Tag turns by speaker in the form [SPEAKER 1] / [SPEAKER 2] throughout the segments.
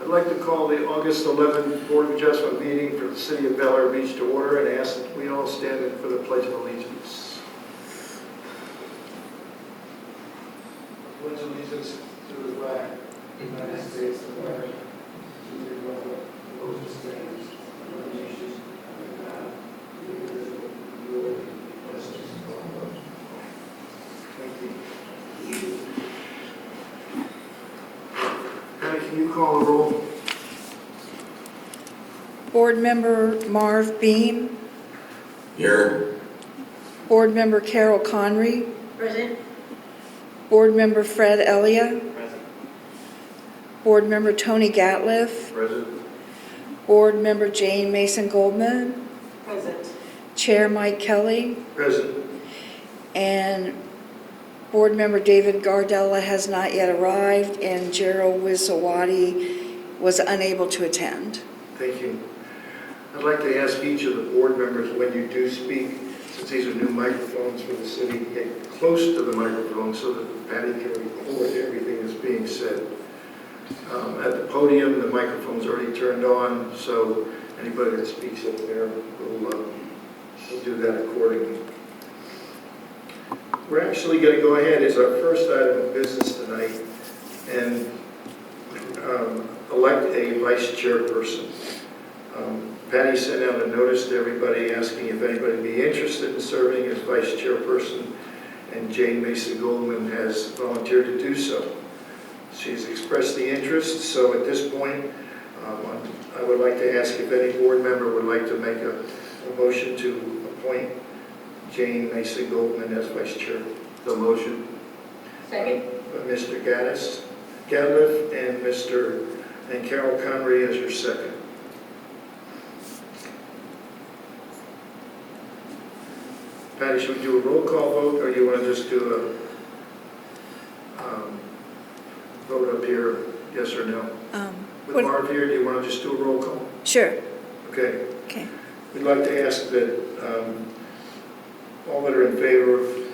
[SPEAKER 1] like to call the August 11th Board of Adjustment meeting for the City of Bel Air Beach to order and ask that we all stand in for the Pledge of Allegiance. Pledge allegiance to the flag of the United States of America, to the republic for which it stands, one nation, under God, indivisible, with liberty and justice for all. Thank you. Patty, can you call the roll?
[SPEAKER 2] Board Member Marv Beam.
[SPEAKER 3] Here.
[SPEAKER 2] Board Member Carol Conry.
[SPEAKER 4] Present.
[SPEAKER 2] Board Member Fred Elia.
[SPEAKER 1] Present.
[SPEAKER 2] Board Member Tony Gatliff.
[SPEAKER 1] Present.
[SPEAKER 2] Board Member Jane Mason Goldman.
[SPEAKER 4] Present.
[SPEAKER 2] Chair Mike Kelly.
[SPEAKER 1] Present.
[SPEAKER 2] And Board Member David Gardella has not yet arrived, and Gerald Wisawati was unable to attend.
[SPEAKER 1] Thank you. I'd like to ask each of the board members, when you do speak, since these are new microphones for the city, to get close to the microphone so that Patty can record everything that's being said. At the podium, the microphone's already turned on, so anybody that speaks up there will do that accordingly. We're actually going to go ahead as our first item of business tonight and elect a vice chairperson. Patty sent out a notice to everybody asking if anybody would be interested in serving as vice chairperson, and Jane Mason Goldman has volunteered to do so. She's expressed the interest, so at this point, I would like to ask if any board member would like to make a motion to appoint Jane Mason Goldman as vice chair. The motion.
[SPEAKER 4] Second.
[SPEAKER 1] Mr. Gatliff and Carol Conry as your second. Patty, should we do a roll call vote, or do you want to just do a vote up here, yes or no? With Marv here, do you want to just do a roll call?
[SPEAKER 2] Sure.
[SPEAKER 1] Okay.
[SPEAKER 2] Okay.
[SPEAKER 1] We'd like to ask that all that are in favor of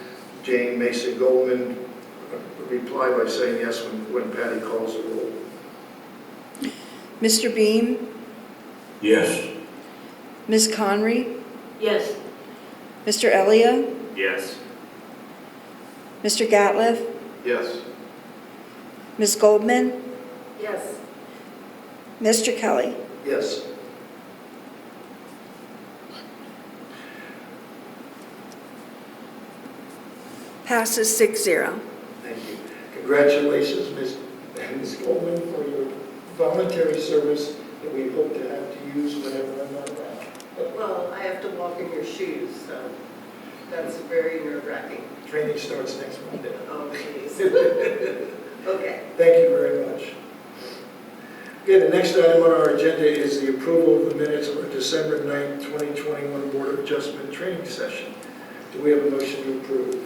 [SPEAKER 1] Jane Mason Goldman reply by saying yes when Patty calls the roll.
[SPEAKER 2] Mr. Beam.
[SPEAKER 3] Yes.
[SPEAKER 2] Ms. Conry.
[SPEAKER 4] Yes.
[SPEAKER 2] Mr. Elia.
[SPEAKER 3] Yes.
[SPEAKER 2] Mr. Gatliff.
[SPEAKER 1] Yes.
[SPEAKER 2] Ms. Goldman.
[SPEAKER 4] Yes.
[SPEAKER 2] Mr. Kelly.
[SPEAKER 1] Yes.
[SPEAKER 2] Passes 6-0.
[SPEAKER 1] Thank you. Congratulations, Ms. Goldman, for your voluntary service that we hope to have to use whenever I'm not around.
[SPEAKER 4] Well, I have to walk in your shoes, so that's very nerve-wracking.
[SPEAKER 1] Training starts next Monday.
[SPEAKER 4] Oh, please. Okay.
[SPEAKER 1] Thank you very much. Okay, the next item on our agenda is the approval of the minutes of our December 9th, 2021 Board of Adjustment training session. Do we have a motion to approve?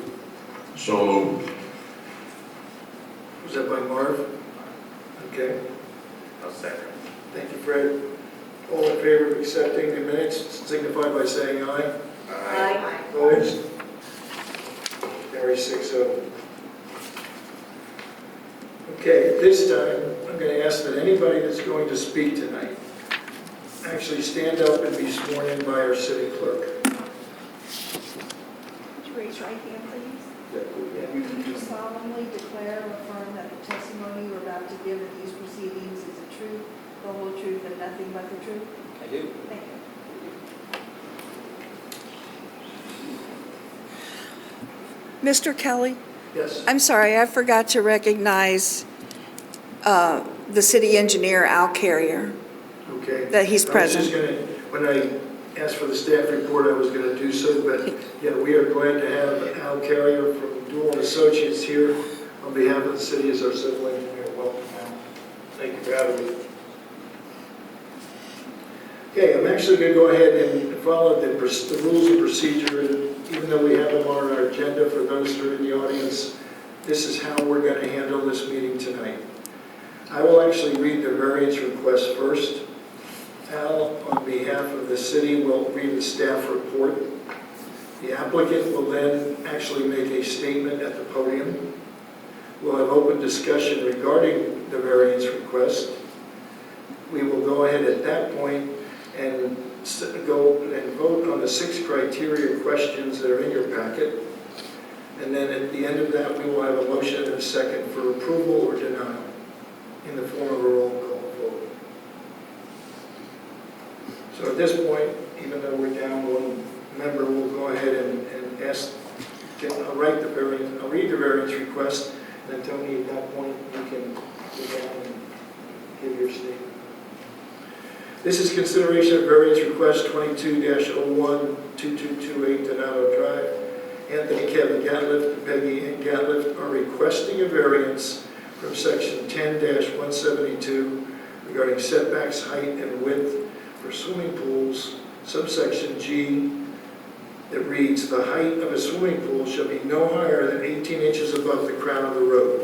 [SPEAKER 3] So moved.
[SPEAKER 1] Was that by Marv? Okay.
[SPEAKER 3] I'll second.
[SPEAKER 1] Thank you, Fred. All in favor of accepting the minutes, signify by saying aye.
[SPEAKER 4] Aye.
[SPEAKER 1] Opposed? Carry 6-0. Okay, at this time, I'm going to ask that anybody that's going to speak tonight actually stand up and be sworn in by our city clerk.
[SPEAKER 2] Would you raise your right hand, please?
[SPEAKER 1] Yeah, you can
[SPEAKER 2] Do you
[SPEAKER 1] do-
[SPEAKER 2] solemnly declare or affirm that the testimony you're about to give in these proceedings is the truth, the whole truth, and nothing but the truth?
[SPEAKER 5] I do.
[SPEAKER 2] Thank you. Mr. Kelly,
[SPEAKER 1] Yes.
[SPEAKER 2] I'm sorry, I forgot to recognize the city engineer, Al Carrier,
[SPEAKER 1] Okay.
[SPEAKER 2] that he's
[SPEAKER 1] I was just
[SPEAKER 2] present.
[SPEAKER 1] going to, when I asked for the staff report, I was going to do so, but yeah, we are glad to have Al Carrier from Dual Associates here on behalf of the city as our civil engineer. Welcome, Al. Thank you for having me. Okay, I'm actually going to go ahead and follow the rules of procedure, even though we have them on our agenda for those who are in the audience. This is how we're going to handle this meeting tonight. I will actually read the variance request first. Al, on behalf of the city, will read the staff report. The applicant will then actually make a statement at the podium. We'll have open discussion regarding the variance request. go ahead at that point and go and vote on the 6 criteria questions that are in your packet. And then at the end of that, we will have a motion and a second for approval or denial in the form of a roll call vote. So at this point, even though we're down one member, we'll go ahead and ask, I'll read the variance request, and then Tony, at that point, you can go down and give your statement. This is consideration of variance request 22-01-2228 Donato Drive. Anthony Kevin Gatliff and Peggy Ann Gatliff are requesting a variance from section 10-172 regarding setbacks, height, and width for swimming pools, subsection G, that reads, the height of a swimming pool shall be no higher than 18 inches above the crown of the road.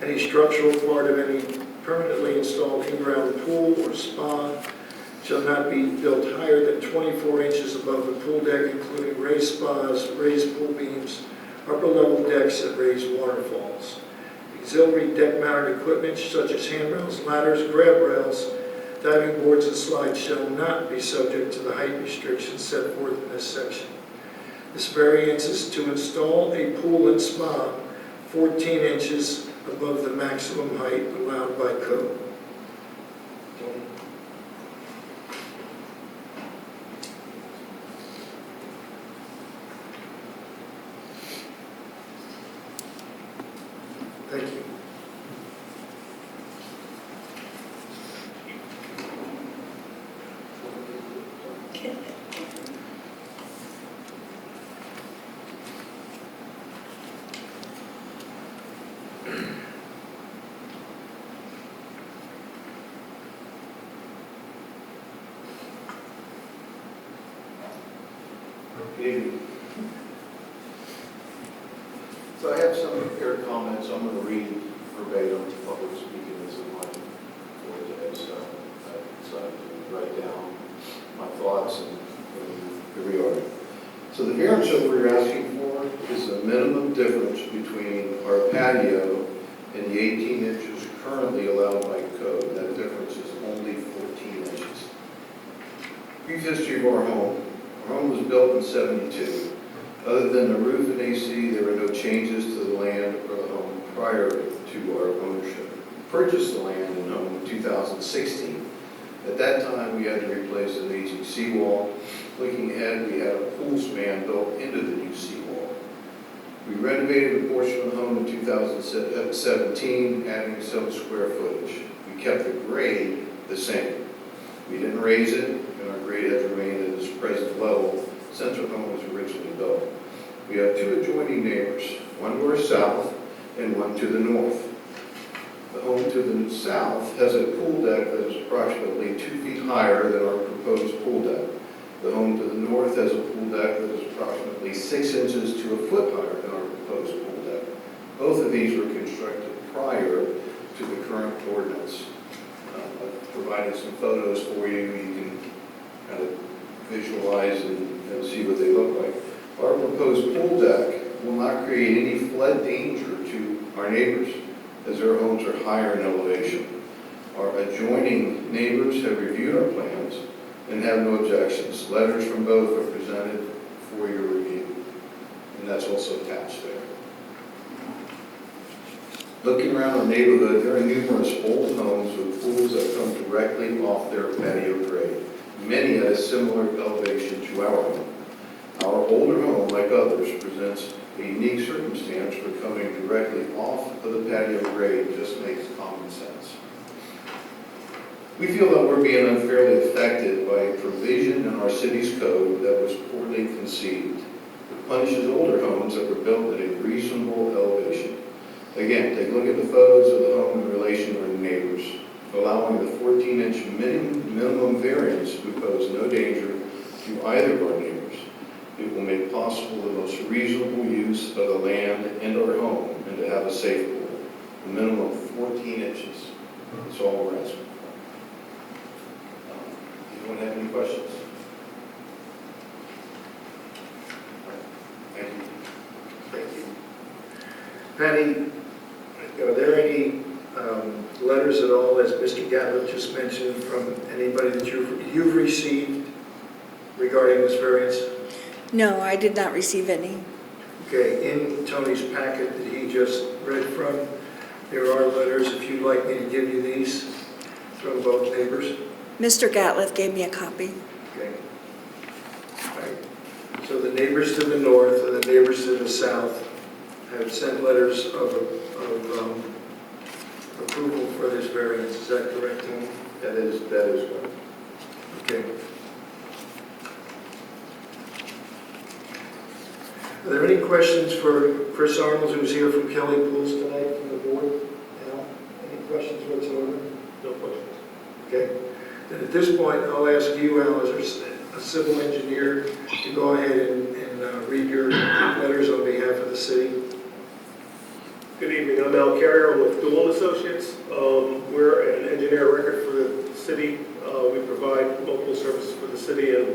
[SPEAKER 1] Any structural part of any permanently installed in-ground pool or spa shall not be built higher than 24 inches above the pool deck, including raised spas, raised pool beams, upper-level decks, and raised waterfalls. Auxiliary deck-mounted equipment such as handrails, ladders, grab rails, diving boards, and slides shall not be subject to the height restrictions set forth in this section. This variance is to install a pool and spa 14 inches above the maximum height allowed by code. Tony? Thank you.
[SPEAKER 5] Good evening. So I have some prepared comments. I'm going to read verbatim public speaking as a line for today. So I decided to write down my thoughts, and here we are. So the variance that we're asking for is the minimum difference between our patio and the 18 inches currently allowed by code. That difference is only 14 inches. Brief history of our home. Our home was built in '72. Other than the roof and AC, there were no changes to the land or the home prior to our ownership. We purchased the land and home in 2016. At that time, we had to replace an aging seawall. Looking ahead, we had a pool span built into the new seawall. We renovated a portion of the home in 2017, adding some square footage. We kept the grade the same. We didn't raise it, and our grade has remained at its present level since our home was originally built. We have 2 adjoining neighbors, one to our south and one to the north. The home to the south has a pool deck that is approximately 2 feet higher than our proposed pool deck. The home to the north has a pool deck that is approximately 6 inches to a foot higher than our proposed pool deck. Both of these were constructed prior to the current ordinance. I've provided some photos for you. You can kind of visualize and see what they look like. Our proposed pool deck will not create any flood danger to our neighbors, as their homes are higher in elevation. Our adjoining neighbors have reviewed our plans and have no objections. Letters from both are presented for your review, and that's also attached there. Looking around our neighborhood, there are numerous old homes with pools that come directly off their patio grade, many at a similar elevation to our home. Our older home, like others, presents a unique circumstance for coming directly off of the patio grade. Just makes common sense. We feel that we're being unfairly affected by a provision in our city's code that was poorly conceived. It punishes older homes that were built at a reasonable elevation. Again, take a look at the photos of the home in relation to our neighbors. Allowing the 14-inch minimum variance would pose no danger to either of our neighbors. It will make possible the most reasonable use of the land and our home, and to have a safe pool. A minimum of 14 inches. That's all we're asking for. Anyone have any questions? Thank you.
[SPEAKER 1] Thank you. Patty, are there any letters letters at all, as Mr. Gatlin just mentioned, from anybody that you've received regarding this variance?
[SPEAKER 2] No, I did not receive any.
[SPEAKER 1] Okay, in Tony's packet that he just read from, there are letters, if you'd like me to give you these, from both neighbors.
[SPEAKER 2] Mr. Gatliff gave me a copy.
[SPEAKER 1] Okay. All right. So the neighbors to the north and the neighbors to the south have sent letters of approval for this variance. Is that correct, Tony?
[SPEAKER 5] That is one.
[SPEAKER 1] Okay. Are there any questions for Chris Arnold, who's here from Kelly Pools tonight from the board? Al, any questions whatsoever?
[SPEAKER 3] No questions.
[SPEAKER 1] Okay. Then at this point, I'll ask you, Al, as a civil engineer, to go ahead and read your letters on behalf of the city.
[SPEAKER 6] Good evening, I'm Al Carrier, I'm with Doolin Associates. We're an engineer of record for the city. We provide multiple services for the city, and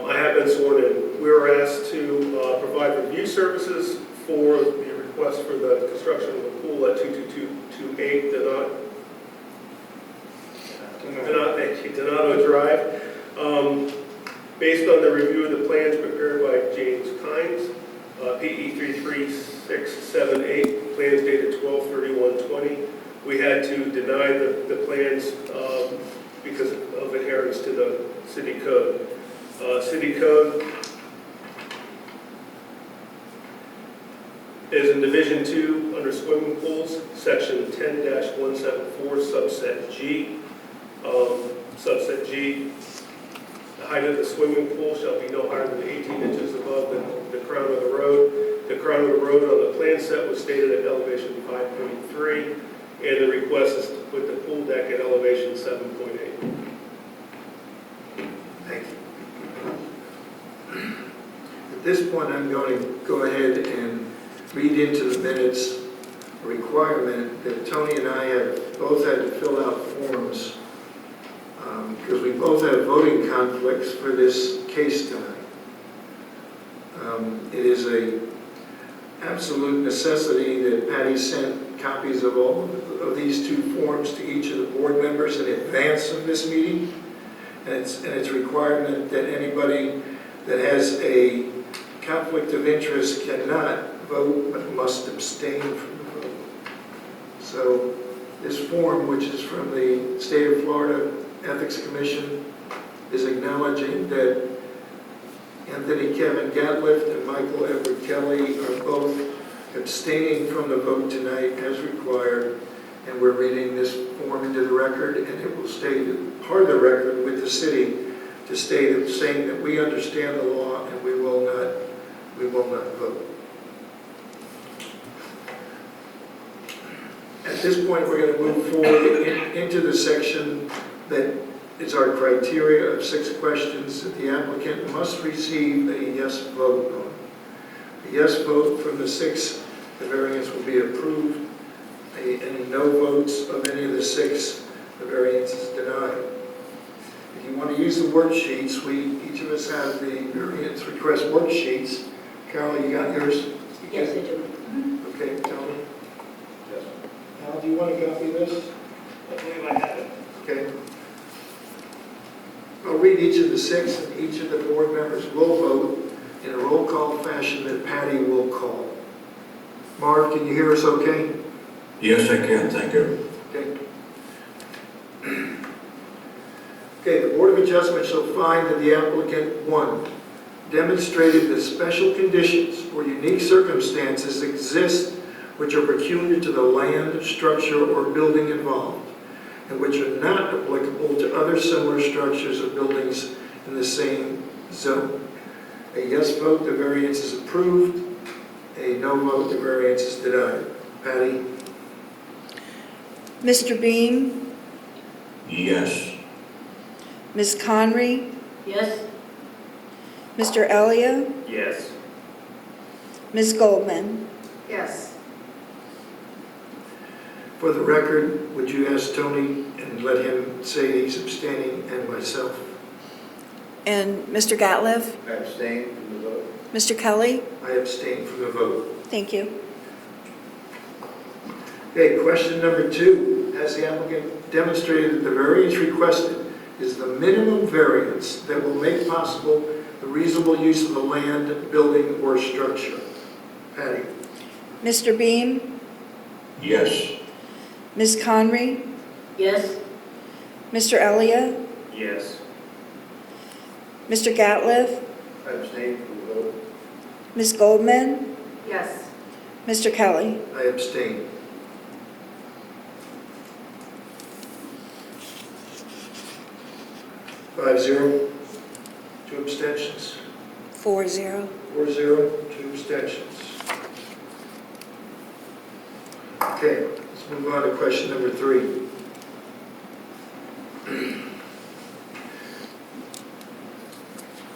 [SPEAKER 6] I have been sworn in. We were asked to provide review services for the request for the construction of a pool at 22228 Donato Drive. Based on the review of the plans prepared by James Kynes, PE 33678, plans dated 12/31/20. We had to deny the plans because of adherence to the city code. City code is in Division 2 under swimming pools, Section 10-174, subset G. Subset G, the height of the swimming pool shall be no higher than 18 inches above the crown of the road. The crown of the road on the plan set was stated at elevation 5.3, and the request is to put the pool deck at elevation 7.8.
[SPEAKER 1] Thank you. At this point, I'm going to go ahead and read into the minutes a requirement that Tony and I have both had to fill out forms because we both have voting conflicts for this case tonight. It is a absolute necessity that Patty sent copies of all of these two forms to each of the board members in advance of this meeting. And it's requirement that anybody that has a conflict of interest cannot vote but must abstain from the vote. So this form, which is from the State of Florida Ethics Commission, is acknowledging that Anthony Kevin Gatliff and Michael Edward Kelly are both abstaining from the vote tonight as required, and we're reading this form into the record, and it will state part of the record with the city to state saying that we understand the law and we will not vote. At this point, we're going to move forward into the section that is our criteria of 6 questions that the applicant must receive a yes vote on. A yes vote from the 6, the variance will be approved. Any no votes of any of the 6, the variance is denied. If you want to use the worksheets, each of us have the variance request worksheets. Carol, you got yours?
[SPEAKER 4] Yes, I do.
[SPEAKER 1] Okay, Tony?
[SPEAKER 5] Yes.
[SPEAKER 1] Al, do you want to copy this?
[SPEAKER 6] I believe I have it.
[SPEAKER 1] Okay. I'll read each of the 6, and each of the board members will vote in a roll call fashion that Patty will call. Marv, can you hear us okay?
[SPEAKER 3] Yes, I can, thank you.
[SPEAKER 1] Okay. Okay, the Board of Adjustment shall find that the applicant, 1, demonstrated that special conditions or unique circumstances exist which are peculiar to the land, structure, or building involved, and which are not applicable to other similar structures or buildings in the same zone. A yes vote, the variance is approved. A no vote, the variance is denied. Patty?
[SPEAKER 2] Mr. Beam,
[SPEAKER 3] Yes.
[SPEAKER 2] Ms. Conry,
[SPEAKER 4] Yes?
[SPEAKER 2] Mr. Elia,
[SPEAKER 6] Yes.
[SPEAKER 2] Ms. Goldman.
[SPEAKER 4] Yes.
[SPEAKER 1] For the record, would you ask Tony and let him say he's abstaining, and myself?
[SPEAKER 2] And Mr. Gatliff,
[SPEAKER 5] I abstain from the vote.
[SPEAKER 2] Mr. Kelly,
[SPEAKER 1] I abstain from the vote.
[SPEAKER 2] thank you.
[SPEAKER 1] Okay, question number 2. has the applicant demonstrated that the variance requested is the minimum variance that will make possible the reasonable use of the land, building, or structure? Patty?
[SPEAKER 2] Mr. Beam?
[SPEAKER 3] Yes.
[SPEAKER 2] Ms. Conry?
[SPEAKER 4] Yes.
[SPEAKER 2] Mr. Elia?
[SPEAKER 6] Yes.
[SPEAKER 2] Mr. Gatliff?
[SPEAKER 1] I abstain from the vote.
[SPEAKER 2] Ms. Goldman?
[SPEAKER 4] Yes.
[SPEAKER 2] Mr. Kelly?
[SPEAKER 1] I abstain. 5-0. 2 abstentions.
[SPEAKER 2] 4-0.
[SPEAKER 1] 4-0, 2 abstentions. Okay, let's move on to question number 3.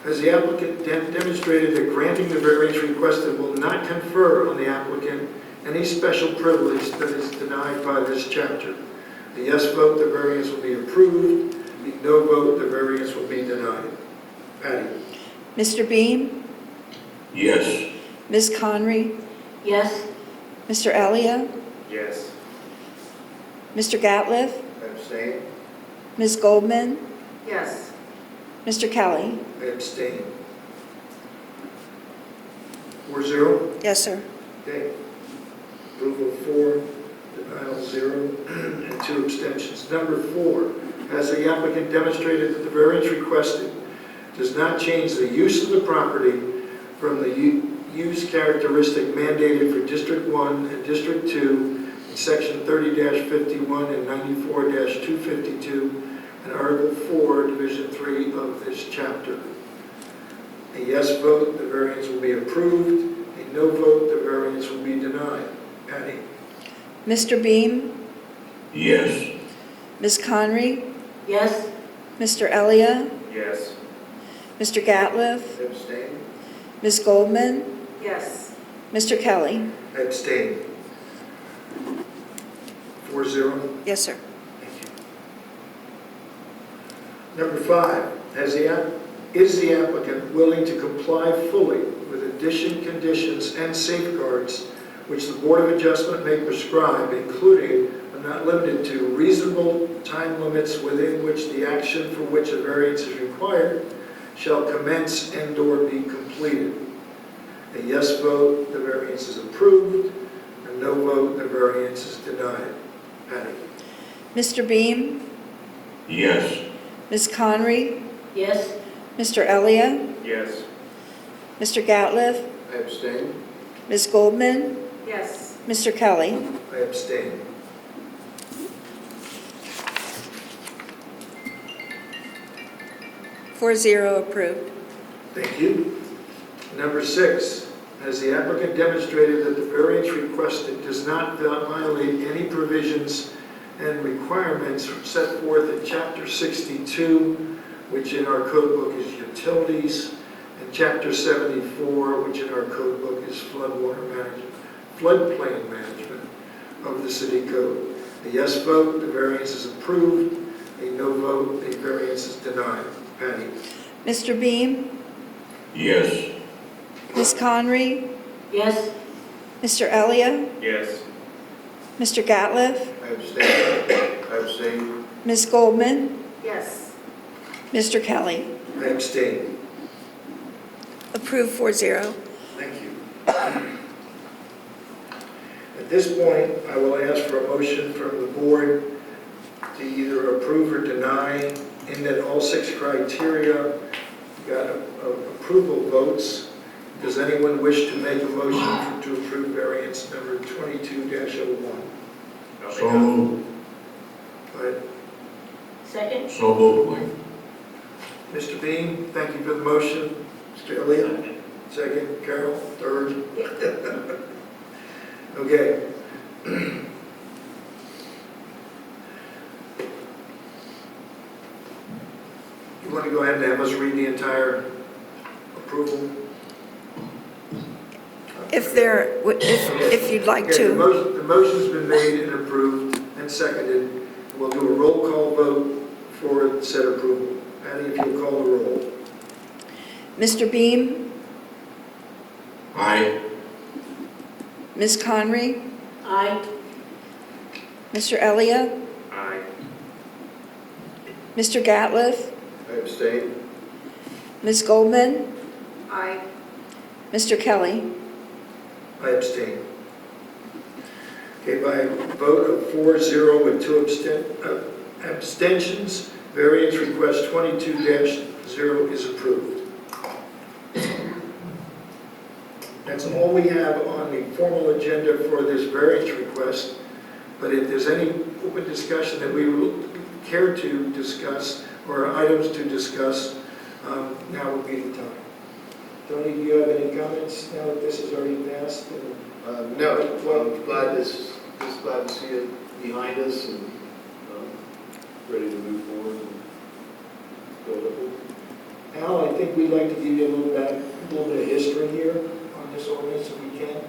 [SPEAKER 1] Has the applicant demonstrated that granting the variance requested will not confer on the applicant any special privilege that is denied by this chapter? A yes vote, the variance will be approved. A no vote, the variance will be denied. Patty?
[SPEAKER 2] Mr. Beam?
[SPEAKER 3] Yes.
[SPEAKER 2] Ms. Conry?
[SPEAKER 4] Yes.
[SPEAKER 2] Mr. Elia?
[SPEAKER 6] Yes.
[SPEAKER 2] Mr. Gatliff?
[SPEAKER 1] Abstain.
[SPEAKER 2] Ms. Goldman?
[SPEAKER 4] Yes.
[SPEAKER 2] Mr. Kelly?
[SPEAKER 1] I abstain. 4-0.
[SPEAKER 2] Yes, sir.
[SPEAKER 1] Okay. Approval 4, denial 0, and 2 abstentions. Number 4, has the applicant demonstrated that the variance requested does not change the use of the property from the use characteristic mandated for District 1 and District 2 in Section 30-51 and 94-252 and Article 4, Division 3 of this chapter? A yes vote, the variance will be approved. A no vote, the variance will be denied. Patty?
[SPEAKER 2] Mr. Beam?
[SPEAKER 3] Yes.
[SPEAKER 2] Ms. Conry?
[SPEAKER 4] Yes.
[SPEAKER 2] Mr. Elia?
[SPEAKER 6] Yes.
[SPEAKER 2] Mr. Gatliff?
[SPEAKER 1] Abstain.
[SPEAKER 2] Ms. Goldman?
[SPEAKER 4] Yes.
[SPEAKER 2] Mr. Kelly?
[SPEAKER 1] I abstain. 4-0.
[SPEAKER 2] Yes, sir.
[SPEAKER 1] Thank you. Number 5, is the applicant willing to comply fully with addition conditions and safeguards which the Board of Adjustment may prescribe, including, but not limited to, reasonable time limits within which the action for which a variance is required shall commence and/or be completed? A yes vote, the variance is approved. A no vote, the variance is denied. Patty?
[SPEAKER 2] Mr. Beam?
[SPEAKER 3] Yes.
[SPEAKER 2] Ms. Conry?
[SPEAKER 4] Yes.
[SPEAKER 2] Mr. Elia?
[SPEAKER 6] Yes.
[SPEAKER 2] Mr. Gatliff?
[SPEAKER 1] I abstain.
[SPEAKER 2] Ms. Goldman?
[SPEAKER 4] Yes.
[SPEAKER 2] Mr. Kelly?
[SPEAKER 1] I abstain.
[SPEAKER 2] 4-0 approved.
[SPEAKER 1] Thank you. Number 6, has the applicant demonstrated that the variance requested does not violate any provisions and requirements set forth in Chapter 62, which in our code book is utilities, and Chapter 74, which in our code book is floodplain management of the city code? A yes vote, the variance is approved. A no vote, the variance is denied. Patty?
[SPEAKER 2] Mr. Beam?
[SPEAKER 3] Yes.
[SPEAKER 2] Ms. Conry?
[SPEAKER 4] Yes.
[SPEAKER 2] Mr. Elia?
[SPEAKER 6] Yes.
[SPEAKER 2] Mr. Gatliff?
[SPEAKER 1] I abstain. I abstain.
[SPEAKER 2] Ms. Goldman?
[SPEAKER 4] Yes.
[SPEAKER 2] Mr. Kelly?
[SPEAKER 1] I abstain.
[SPEAKER 2] Approved 4-0.
[SPEAKER 1] Thank you. At this point, I will ask for a motion from the board to either approve or deny, in that all 6 criteria got approval votes. Does anyone wish to make a motion to approve variance number 22-01?
[SPEAKER 3] So moved.
[SPEAKER 1] Go ahead.
[SPEAKER 4] Second?
[SPEAKER 3] So moved, Mike.
[SPEAKER 1] Mr. Bean, thank you for the motion. Mr. Elliott, second. Carol, third. Okay. You want to go ahead and have us read the entire approval?
[SPEAKER 2] If you'd like
[SPEAKER 1] Okay,
[SPEAKER 2] to.
[SPEAKER 1] the motion's been made and approved and seconded. We'll do a roll call vote for said approval. Patty, if you'll call the roll.
[SPEAKER 2] Mr. Beam?
[SPEAKER 3] Aye.
[SPEAKER 2] Ms. Conry?
[SPEAKER 4] Aye.
[SPEAKER 2] Mr. Elia? Mr. Gatliff,
[SPEAKER 1] I abstain.
[SPEAKER 2] Ms. Goldman,
[SPEAKER 4] Aye.
[SPEAKER 2] Mr. Kelly.
[SPEAKER 1] I abstain. Okay, by a vote of 4-0 with 2 abstentions, variance request 22-0 is approved. That's all we have on the formal agenda for this variance request, but if there's any open discussion that we would care to discuss, or items to discuss, now would be the time. Tony, do you have any comments now that this is already passed?
[SPEAKER 7] No, well, I'm glad just glad to see it behind us and ready to move forward and build up.
[SPEAKER 1] Al, I think we'd like to give you a little bit of history here on this ordinance if we can,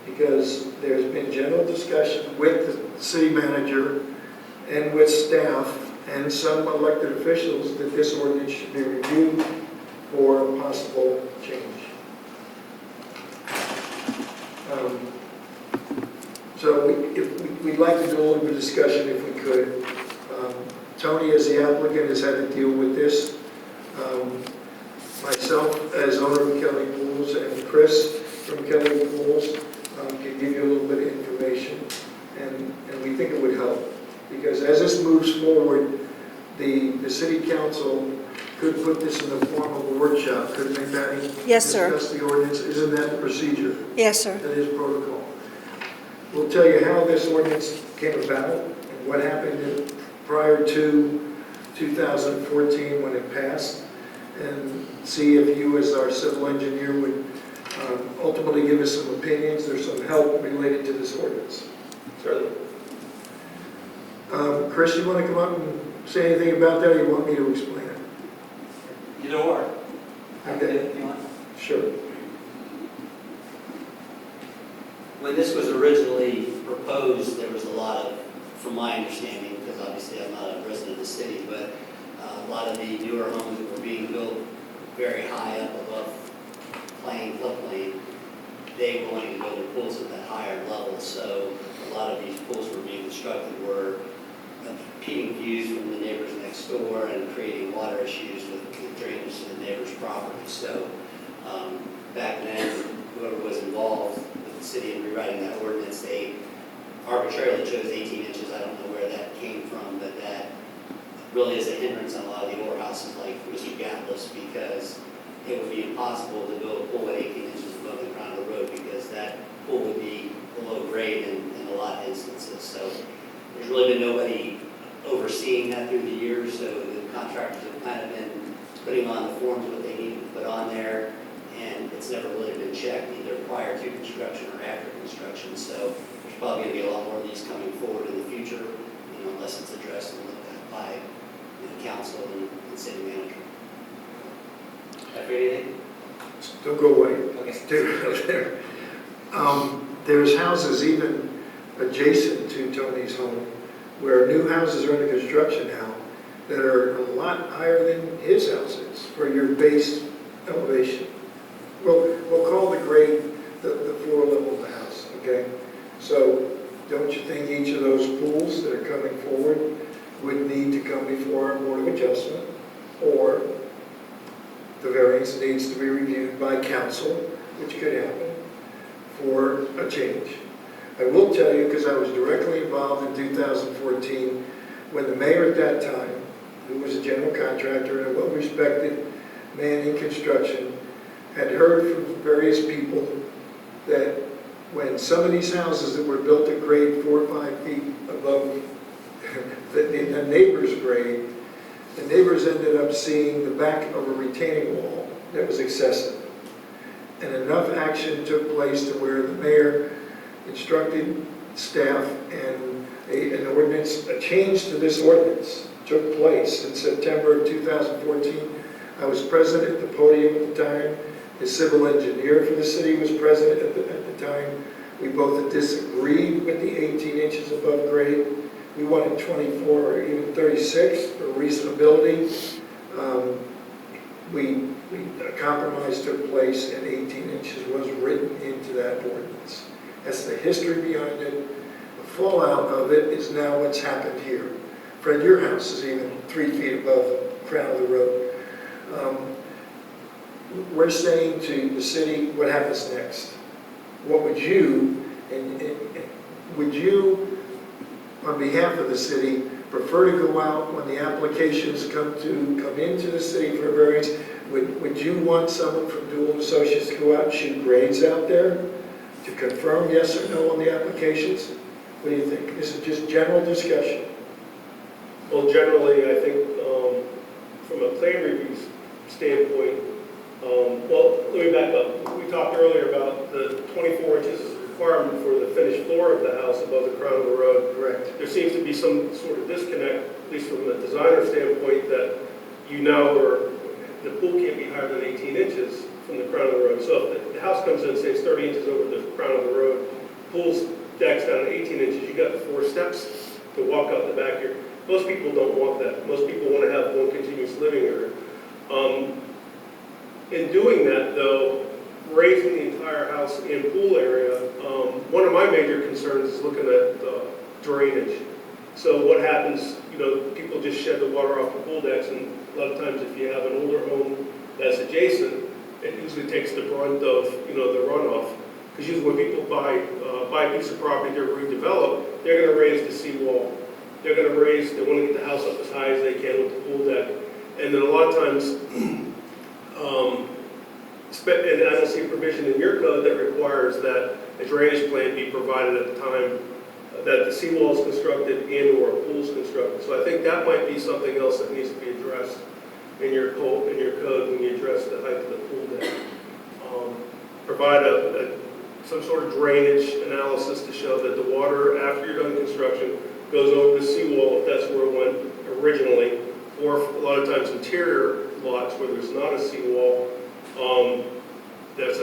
[SPEAKER 1] because there's been general discussion with the city manager and with staff and some elected officials that this ordinance should be reviewed for possible change. So we'd like to do a little bit of discussion if we could. Tony, as the applicant, has had to deal with this. Myself, as owner of Kelly Pools, and Chris from Kelly Pools can give you a little bit of information, and we think it would help. Because as this moves forward, the city council could put this in the form of a workshop, couldn't they, Patty?
[SPEAKER 2] Yes, sir.
[SPEAKER 1] Discuss the ordinance, isn't that the procedure?
[SPEAKER 2] Yes, sir.
[SPEAKER 1] That is protocol. We'll tell you how this ordinance came about and what happened prior to 2014 when it passed, and see if you as our civil engineer would ultimately give us some opinions. There's some help related to this ordinance.
[SPEAKER 6] Certainly.
[SPEAKER 1] Chris, you want to come up and say anything about that, or you want me to explain it?
[SPEAKER 8] Either or.
[SPEAKER 1] Okay.
[SPEAKER 8] If you want.
[SPEAKER 1] Sure.
[SPEAKER 8] When this was originally proposed, there was a lot of, from my understanding, because obviously I'm not a resident of the city, but a lot of the newer homes that were being built very high up above floodplain, they were wanting to build their pools at that higher level. So a lot of these pools were being constructed were impeding views from the neighbors next door and creating water issues with drainage to the neighbor's property. So back then, whoever was involved with the city in rewriting that ordinance, they arbitrarily chose 18 inches. I don't know where that came from, but that really is a hindrance on a lot of the older houses like Mr. Gatliff's, because it would be impossible to build a pool at 18 inches above the ground of the road, because that pool would be below grade in a lot of instances. So there's really been nobody overseeing that through the years, so the contractors have kind of been putting on the forms what they need to put on there, and it's never really been checked either prior to construction or after construction. So there's probably going to be a lot more of these coming forward in the future, unless it's addressed and looked at by council and city manager. Have anything?
[SPEAKER 1] Don't go away.
[SPEAKER 8] Okay.
[SPEAKER 1] Stay right there. There's houses even adjacent to Tony's home where new houses are under construction now that are a lot higher than his house is for your base elevation. We'll call the grade the floor level of the house, okay? So don't you think each of those pools that are coming forward would need to come before our Board of Adjustment, or the variance needs to be reviewed by council, which could happen, for a change? I will tell you, because I was directly involved in 2014, when the mayor at that time, who was a general contractor and a well-respected man in construction, had heard from various people that when some of these houses that were built at grade 4 or 5 feet above the neighbor's grade, the neighbors ended up seeing the back of a retaining wall that was excessive. And enough action took place to where the mayor instructed staff, and an ordinance, a change to this ordinance took place in September of 2014. I was present at the podium at the time. The civil engineer for the city was present at the time. We both disagreed with the 18 inches above grade. We wanted 24 or even 36 for reasonability. A compromise took place, and 18 inches was written into that ordinance. That's the history behind it. The fallout of it is now what's happened here. Fred, your house is even 3 feet above the crown of the road. We're saying to the city, what happens next? What would you, would you, on behalf of the city, prefer to go out when the applications come into the city for variance? Would you want someone from Dual Associates to go out and shoot grades out there to confirm yes or no on the applications? What do you think? This is just general discussion.
[SPEAKER 6] Well, generally, I think, from a plan review standpoint, well, let me back up. We talked earlier about the 24 inches requirement for the finished floor of the house above the crown of the road.
[SPEAKER 1] Correct.
[SPEAKER 6] There seems to be some sort of disconnect, at least from a designer standpoint, that you now are, the pool can't be higher than 18 inches from the crown of the road. So if the house comes in, say it's 30 inches over the crown of the road, pool's deck's down to 18 inches, you got 4 steps to walk out the back here. Most people don't want that. Most people want to have one continuous living area. In doing that, though, raising the entire house and pool area, one of my major concerns is looking at drainage. So what happens, people just shed the water off the pool decks, and a lot of times if you have an older home that's adjacent, it usually takes the brunt of, the runoff. Because usually when people buy a piece of property to redevelop, they're going to raise the seawall. They want to get the house up as high as they can with the pool deck. And then a lot of times, and I don't see a provision in your code that requires that a drainage plan be provided at the time that the seawall is constructed and/or a pool is constructed. So I think that might be something else that needs to be addressed in your code when you address the height of the pool deck. Provide some sort of drainage analysis to show that the water, after you're done construction, goes over the seawall if that's where it went originally, or a lot of times interior lots where there's not a seawall, that's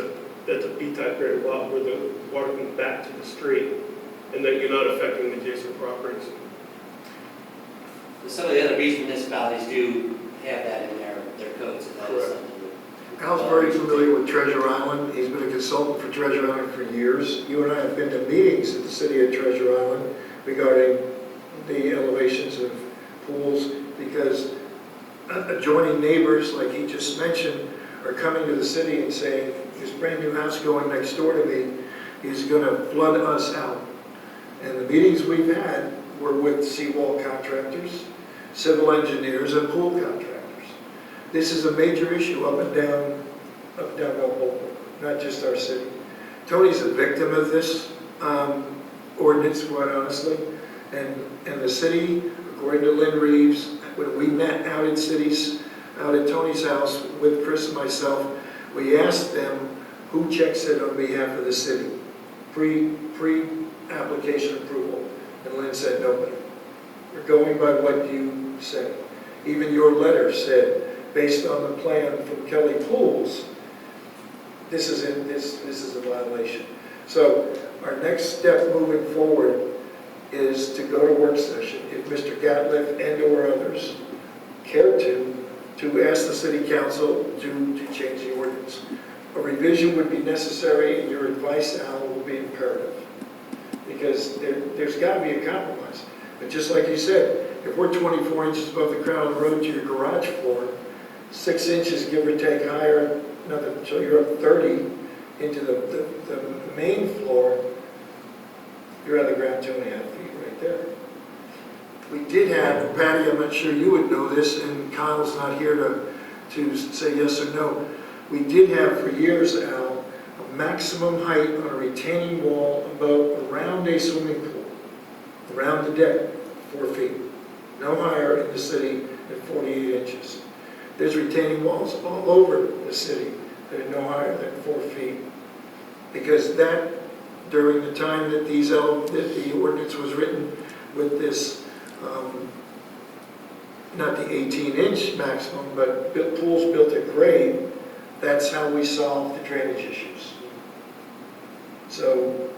[SPEAKER 6] a B-type graded lot where the water comes back to the street, and that you're not affecting adjacent properties.
[SPEAKER 8] Some of the other beach municipalities do have that in their codes. And that is
[SPEAKER 6] Correct.
[SPEAKER 8] something
[SPEAKER 1] Al's very familiar with Treasure Island. He's been a consultant for Treasure Island for years. You and I have been to meetings at the city of Treasure Island regarding the elevations of pools, because adjoining neighbors, like he just mentioned, are coming to the city and saying, this brand new house going next door to me is going to flood us out. And the meetings we've had were with seawall contractors, civil engineers, and pool contractors. This is a major issue up and down Balboa, not just our city. Tony's a victim of this ordinance, quite honestly. And the city, according to Lynn Reeves, when we met out in cities, out at Tony's house with Chris and myself, we asked them who checks it on behalf of the city, pre-application approval. And Lynn said, nobody. We're going by what you say. Even your letter said, based on the plan from Kelly Pools, this is a violation. So our next step moving forward is to go to work session, if Mr. Gatliff and or others care to ask the city council to change the ordinance. A revision would be necessary, and your advice, Al, will be imperative. Because there's got to be a compromise. But just like you said, if we're 24 inches above the crown of the road to your garage floor, 6 inches, give or take, higher, so you're up 30 into the main floor, you're on the ground 2.5 feet right there. We did have, Patty, I'm not sure you would know this, and Kyle's not here to say yes or no. We did have for years, Al, a maximum height on a retaining wall around a swimming pool, around the deck, 4 feet. No higher in the city than 48 inches. There's retaining walls all over the city that are no higher than 4 feet. Because that, during the time that the ordinance was written with this, not the 18-inch maximum, but pools built at grade, that's how we solved the drainage issues. So,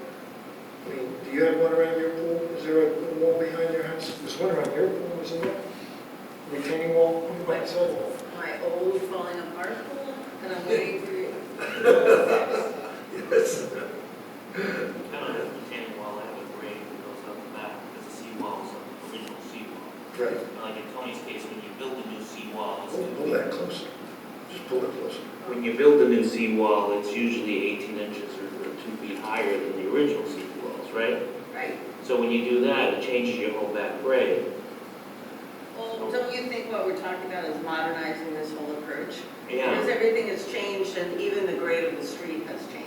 [SPEAKER 1] I mean, do you have one around your pool? Is there a wall behind your house? There's one around your pool, isn't there? Retaining wall on the backside wall.
[SPEAKER 4] My old falling apart pool, and I'm waiting for you.
[SPEAKER 1] Yes.
[SPEAKER 9] I don't have a retaining wall, I have a grade that goes up the back, because the seawall is an original seawall.
[SPEAKER 1] Right.
[SPEAKER 9] Like in Tony's case, when you build a new seawall, it's
[SPEAKER 1] Pull that closer. Just pull it closer.
[SPEAKER 9] when you build a new seawall, it's usually 18 inches or 2 feet higher than the original seawalls, right?
[SPEAKER 4] Right.
[SPEAKER 9] So when you do that, it changes your whole back grade.
[SPEAKER 4] Well, don't you think what we're talking about is modernizing this whole approach?
[SPEAKER 9] Yeah.
[SPEAKER 4] Because everything has changed and even the grade of the street has changed.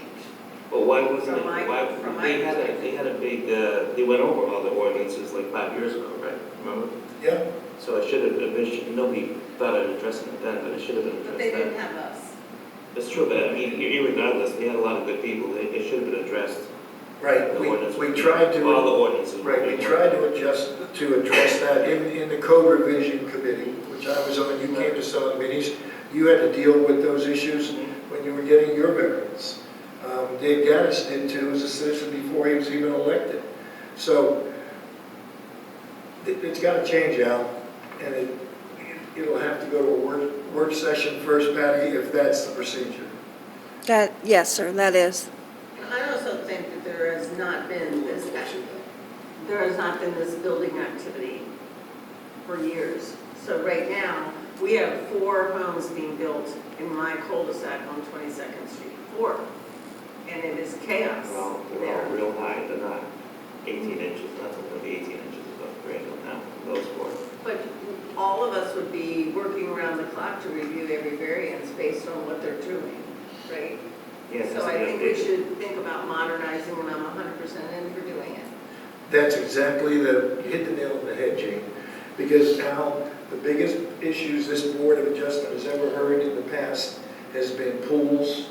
[SPEAKER 9] But why wasn't it,
[SPEAKER 4] From my
[SPEAKER 9] they had
[SPEAKER 4] perspective.
[SPEAKER 9] a big, they went over all the ordinances like 5 years ago, right? Remember?
[SPEAKER 1] Yeah,
[SPEAKER 9] So it should have, nobody thought of addressing it then, but it should have been
[SPEAKER 4] But they
[SPEAKER 9] addressed
[SPEAKER 4] didn't
[SPEAKER 9] then.
[SPEAKER 4] have us.
[SPEAKER 9] It's true, but I mean, irregardless, they had a lot of good people, they should have been addressed.
[SPEAKER 1] right.
[SPEAKER 9] The
[SPEAKER 1] We
[SPEAKER 9] ordinance-
[SPEAKER 1] tried
[SPEAKER 9] All the
[SPEAKER 1] to,
[SPEAKER 9] ordinances. were
[SPEAKER 1] right, we
[SPEAKER 9] good.
[SPEAKER 1] tried to address that in the code revision committee, which I was on. You came to some of the meetings. You had to deal with those issues when you were getting your variance. Dave Gaddis did too, as a citizen before he was even elected. So it's got to change, Al, and it'll have to go to a work session first, Patty, if that's the procedure.
[SPEAKER 2] Yes, sir, that is.
[SPEAKER 4] And I also think that there has not been this building activity for years. So right now, we have 4 homes being built in my cul-de-sac on 22nd Street, 4. And it is chaos
[SPEAKER 9] Well, they're
[SPEAKER 4] there.
[SPEAKER 9] all real high, they're not 18 inches, nothing gonna be 18 inches above grade now, those four.
[SPEAKER 4] But all of us would be working around the clock to review every variance based on what they're doing, right?
[SPEAKER 9] Yeah,
[SPEAKER 4] So I think we should think about modernizing, and I'm 100% in for doing it.
[SPEAKER 1] That's exactly you hit the nail on the head, Gene. Because Al, the biggest issues this Board of Adjustment has ever heard in the past has been pools,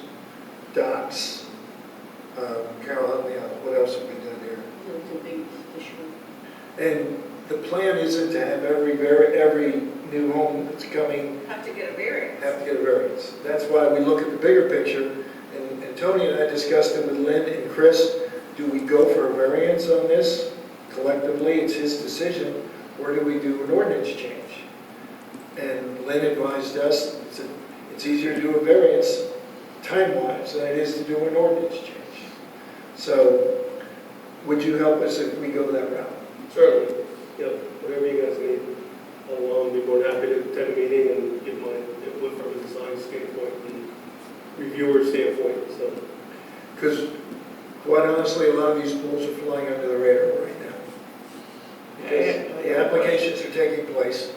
[SPEAKER 1] docks. Carol, help me out. What else have we done here?
[SPEAKER 4] It's a big issue.
[SPEAKER 1] And the plan isn't to have every new home that's coming
[SPEAKER 4] Have to get a variance.
[SPEAKER 1] have to get a variance. That's why we look at the bigger picture. And Tony and I discussed it with Lynn and Chris. Do we go for a variance on this? Collectively, it's his decision. Or do we do an ordinance change? And Lynn advised us it's easier to do a variance time-wise than it is to do an ordinance change. So would you help us if we go that route?
[SPEAKER 6] Certainly, yeah, whatever you guys need. I'll be more than happy to attend a meeting and give my input from a design standpoint and reviewer standpoint, so.
[SPEAKER 1] Because quite honestly, a lot of these pools are flying under the radar right now. Because the applications are taking place.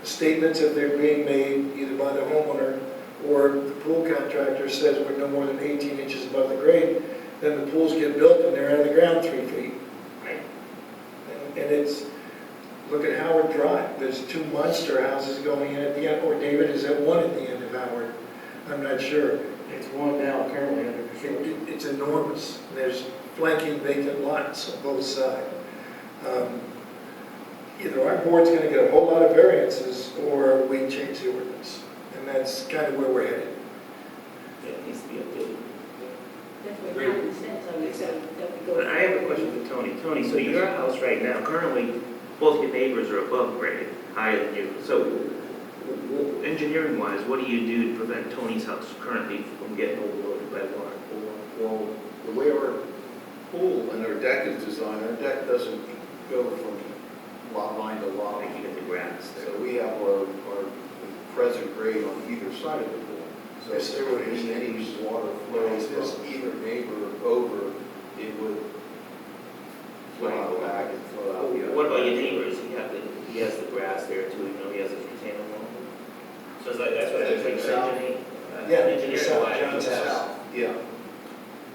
[SPEAKER 1] Statements, if they're being made either by the homeowner or the pool contractor says we're no more than 18 inches above the grade, then the pools get built and they're out of the ground 3 feet.
[SPEAKER 9] Right.
[SPEAKER 1] And it's, look at Howard Drive. There's 2 monster houses going in at the end, or David, is that one at the end of Howard? I'm not sure.
[SPEAKER 10] It's one now currently under construction.
[SPEAKER 1] It's enormous. There's flanking vacant lots on both sides. Either our board's going to get a whole lot of variances, or we change the ordinance. And that's kind of where we're headed.
[SPEAKER 9] Yeah, it needs to be updated.
[SPEAKER 11] That's what common sense, I would say, that we go.
[SPEAKER 9] But I have a question for Tony. Tony, so your house right now, currently, both your neighbors are above grade, higher than you. So engineering-wise, what do you do to prevent Tony's house currently from getting overloaded by water?
[SPEAKER 5] Well, the way our pool and our deck is designed, our deck doesn't go from lot line to lot
[SPEAKER 9] Like
[SPEAKER 5] line.
[SPEAKER 9] you get the grass there.
[SPEAKER 5] So we have our present grade on either side of the pool. So
[SPEAKER 1] Yes,
[SPEAKER 5] if there would be any water flows from either neighbor over, it would flow out back and flow out the other.
[SPEAKER 9] What about your neighbors? He has the grass there too, you know, he has a retaining wall. So it's like, that's what I was like,
[SPEAKER 5] South.
[SPEAKER 9] engineering
[SPEAKER 1] south,
[SPEAKER 9] wise.
[SPEAKER 1] John's
[SPEAKER 5] South, yeah.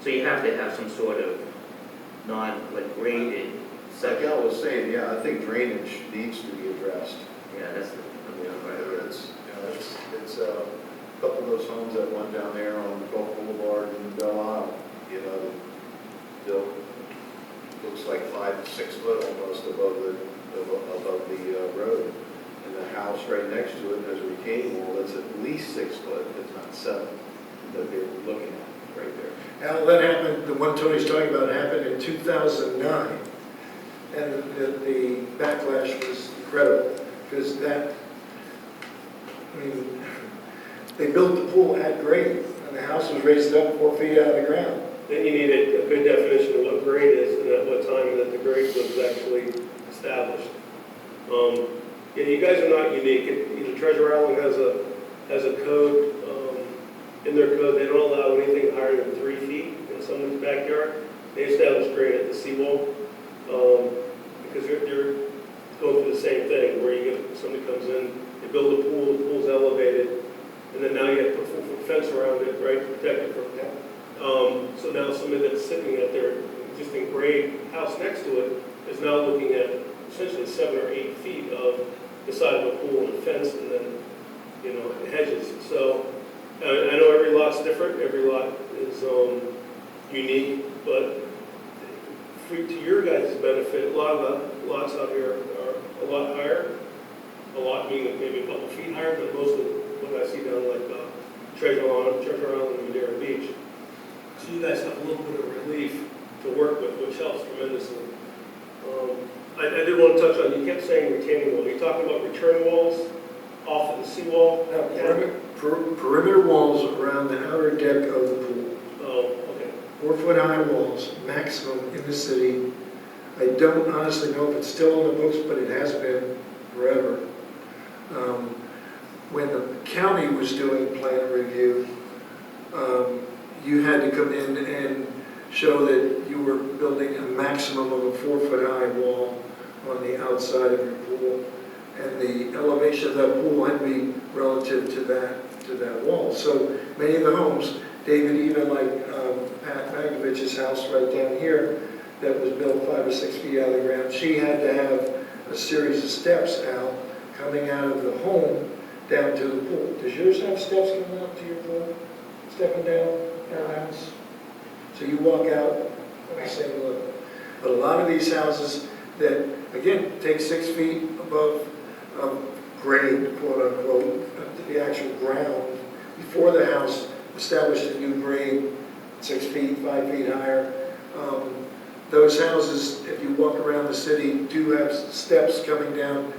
[SPEAKER 9] So you have to have some sort of graded
[SPEAKER 5] Like
[SPEAKER 9] section.
[SPEAKER 5] Al was saying, yeah, I think drainage needs to be addressed.
[SPEAKER 9] Yeah, that's the,
[SPEAKER 5] It's a couple of those homes that went down there on Gulf Boulevard and Belle Isle, you know, built, looks like 5 to 6 foot almost above the road. And the house right next to it has a retaining wall that's at least 6 foot, if not 7, that they're looking at right there.
[SPEAKER 1] Al, that happened, the one Tony's talking about happened in 2009. And the backlash was incredible, because they built the pool at grade, and the house was raised up 4 feet out of the ground.
[SPEAKER 6] Then you need a good definition of what grade is and at what time that the grade was actually established. Yeah, you guys are not unique. Treasure Island has a code, in their code, they don't allow anything higher than 3 feet in someone's backyard. They establish grade at the seawall, because they're going through the same thing, where you get, somebody comes in, they build a pool, the pool's elevated, and then now you have to put a 4-foot fence around it, right, to protect it from that. So now somebody that's sitting at their existing grade house next to it is now looking at essentially 7 or 8 feet of the side of a pool and a fence, and then, hedges. So I know every lot's different, every lot is unique, but to your guys' benefit, a lot of the lots out here are a lot higher, a lot meaning maybe a couple feet higher, but most of what I see down like Treasure Island and Madeira Beach. So you guys have a little bit of relief to work with, which helps tremendously. I did want to touch on, you kept saying retaining wall. You're talking about return walls off of the seawall?
[SPEAKER 1] Perimeter walls around the outer deck of the pool.
[SPEAKER 6] Oh, okay.
[SPEAKER 1] 4-foot high walls, maximum in the city. I don't honestly know if it's still on the books, but it has been forever. When the county was doing plan review, you had to come in and show that you were building a maximum of a 4-foot high wall on the outside of your pool. And the elevation of that pool had to be relative to that wall. So many of the homes, David, even like Pat Magovich's house right down here, that was built 5 or 6 feet out of the ground, she had to have a series of steps out, coming out of the home down to the pool. Does yours have steps coming up to your pool? Stepping down your house? So you walk out at the same level. But a lot of these houses that, again, take 6 feet above grade, quote unquote, to the actual ground, before the house established a new grade, 6 feet, 5 feet higher. Those houses, if you walk around the city, do have steps coming down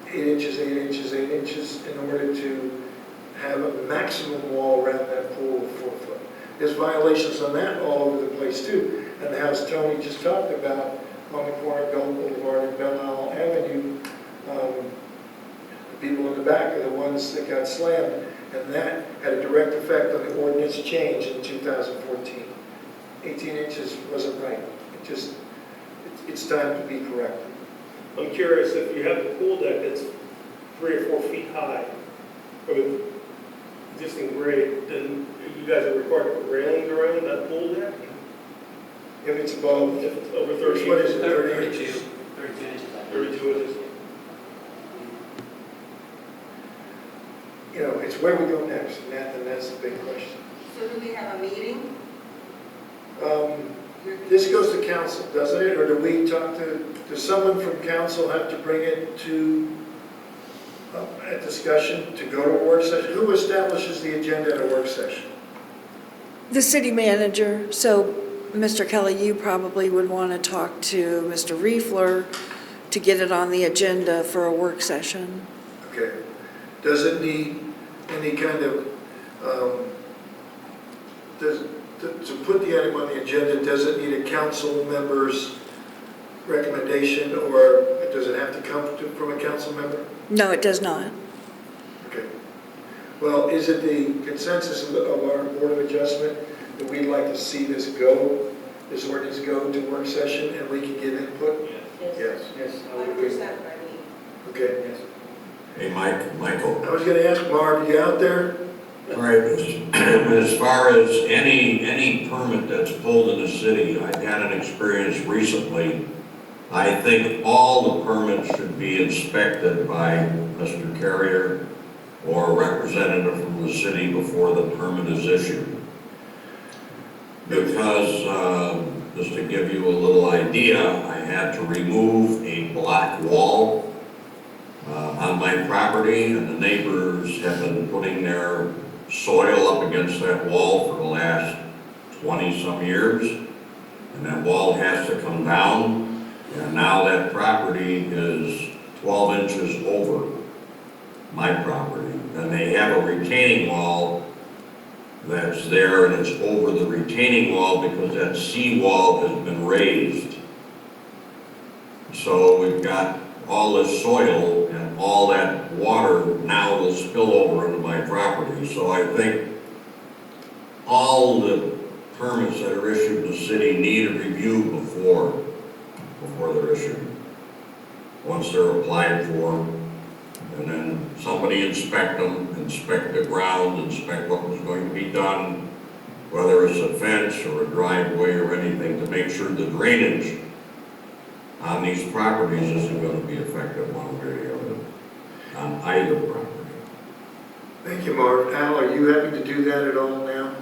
[SPEAKER 1] 8 inches, 8 inches, 8 inches in order to have a maximum wall around that pool of 4 foot. There's violations on that all over the place too. And the house Tony just talked about on the corner of Bell Boulevard and Belle Isle Avenue, the people in the back are the ones that got slammed. And that had a direct effect on the ordinance change in 2014. 18 inches wasn't right. It's time to be corrected.
[SPEAKER 6] I'm curious, if you have the pool deck that's 3 or 4 feet high, from an existing grade, then you guys are required to put railings around that pool deck?
[SPEAKER 1] If it's above,
[SPEAKER 6] If it's over 30
[SPEAKER 1] what is
[SPEAKER 6] inches?
[SPEAKER 1] it, 30 inches?
[SPEAKER 8] 32 inches.
[SPEAKER 6] 32 inches.
[SPEAKER 1] It's where we go next, and that's the big question.
[SPEAKER 4] So do we have a meeting?
[SPEAKER 1] This goes to council, doesn't it? Or do we talk to, does someone from council have to bring it to a discussion to go to a work session? Who establishes the agenda at a work session?
[SPEAKER 2] The city manager, so Mr. Kelly, you probably would want to talk to Mr. Riefler to get it on the agenda for a work session.
[SPEAKER 1] Okay. Does it need any kind of, to put the item on the agenda, does it need a council member's recommendation, or does it have to come from a council member?
[SPEAKER 2] No, it does not.
[SPEAKER 1] Okay. Well, is it the consensus of our Board of Adjustment that we'd like to see this ordinance go to work session, and we can give input? Yes.
[SPEAKER 10] Yes, I would agree.
[SPEAKER 4] 100% by me.
[SPEAKER 1] Okay.
[SPEAKER 10] Yes.
[SPEAKER 3] Hey, Michael.
[SPEAKER 1] I was going to ask Marv, you out there?
[SPEAKER 3] All right, as far as any permit that's pulled in the city, I've had an experience recently. I think all the permits should be inspected by Mr. Carrier or a representative from the city before the permit is issued. Because, just to give you a little idea, I had to remove a block wall on my property, and the neighbors have been putting their soil up against that wall for the last 20-some years, and that wall has to come down, and now that property is 12 inches over my property. And they have a retaining wall that's there, and it's over the retaining wall because that seawall has been raised. So we've got all this soil and all that water now will spill over into my property. So I think all the permits that are issued in the city need a review before they're issued. Once they're applied for, and then somebody inspect them, inspect the ground, inspect what was going to be done, whether it's a fence or a driveway or anything, to make sure the drainage on these properties isn't going to be affected one way or the other, on either property.
[SPEAKER 1] Thank you, Marv. Al, are you having to do that at all now?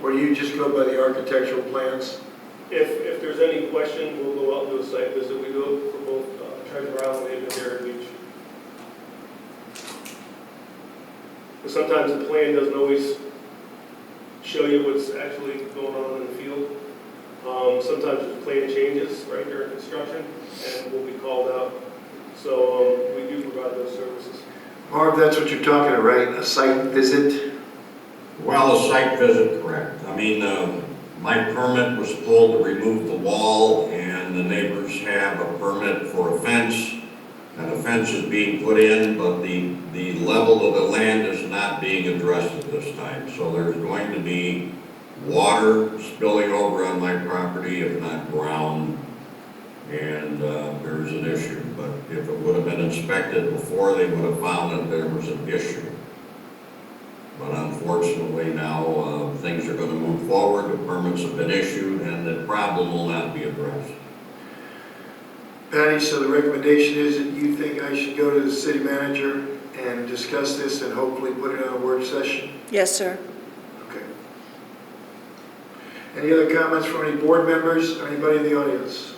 [SPEAKER 1] Or do you just go by the architectural plans?
[SPEAKER 6] If there's any question, we'll go out and do a site visit. We do it for both Treasure Island and Heritage. But sometimes the plan doesn't always show you what's actually going on in the field. Sometimes the plan changes right during construction, and we'll be called out. So we do provide those services.
[SPEAKER 1] Marv, that's what you're talking about, right? A site visit?
[SPEAKER 3] Well, a site visit, correct. I mean, my permit was pulled to remove the wall, and the neighbors have a permit for a fence, and a fence is being put in, but the level of the land is not being addressed at this time. So there's going to be water spilling over on my property, if not ground, and there's an issue. But if it would have been inspected before, they would have found that there was an issue. But unfortunately now, things are going to move forward, the permits have been issued, and the problem will not be addressed.
[SPEAKER 1] Patty, so the recommendation is that you think I should go to the city manager and discuss this and hopefully put it on a work session?
[SPEAKER 2] Yes, sir.
[SPEAKER 1] Okay. Any other comments from any board members or anybody in the audience?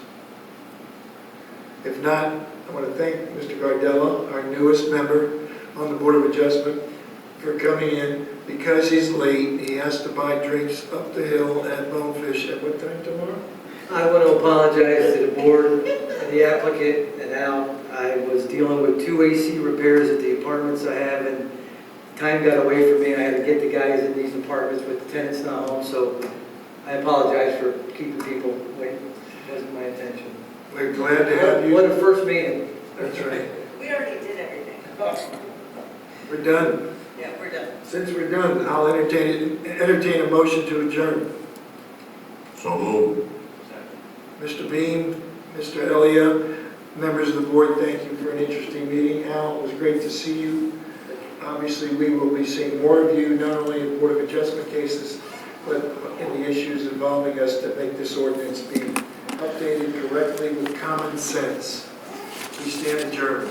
[SPEAKER 1] If not, I want to thank Mr. Gardella, our newest member on the Board of Adjustment, for coming in. Because he's late, he has to buy drinks up the hill at Bonefish at what time tomorrow?
[SPEAKER 10] I want to apologize to the board, the applicant, and Al. I was dealing with 2 AC repairs at the apartments I have, and time got away from me. I had to get the guys in these apartments with the tenants not home, so I apologize for keeping people waiting. It wasn't my intention.
[SPEAKER 1] We're glad to have you.
[SPEAKER 10] What a first meeting.
[SPEAKER 1] That's right.
[SPEAKER 4] We already did everything.
[SPEAKER 1] We're done.
[SPEAKER 4] Yeah, we're done.
[SPEAKER 1] Since we're done, I'll entertain a motion to adjourn.
[SPEAKER 3] So moved.
[SPEAKER 1] Mr. Beam, Mr. Elia, members of the board, thank you for an interesting meeting. Al, it was great to see you. Obviously, we will be seeing more of you, not only in Board of Adjustment cases, but in the issues involving us to make this ordinance be updated correctly with common sense. We stand adjourned.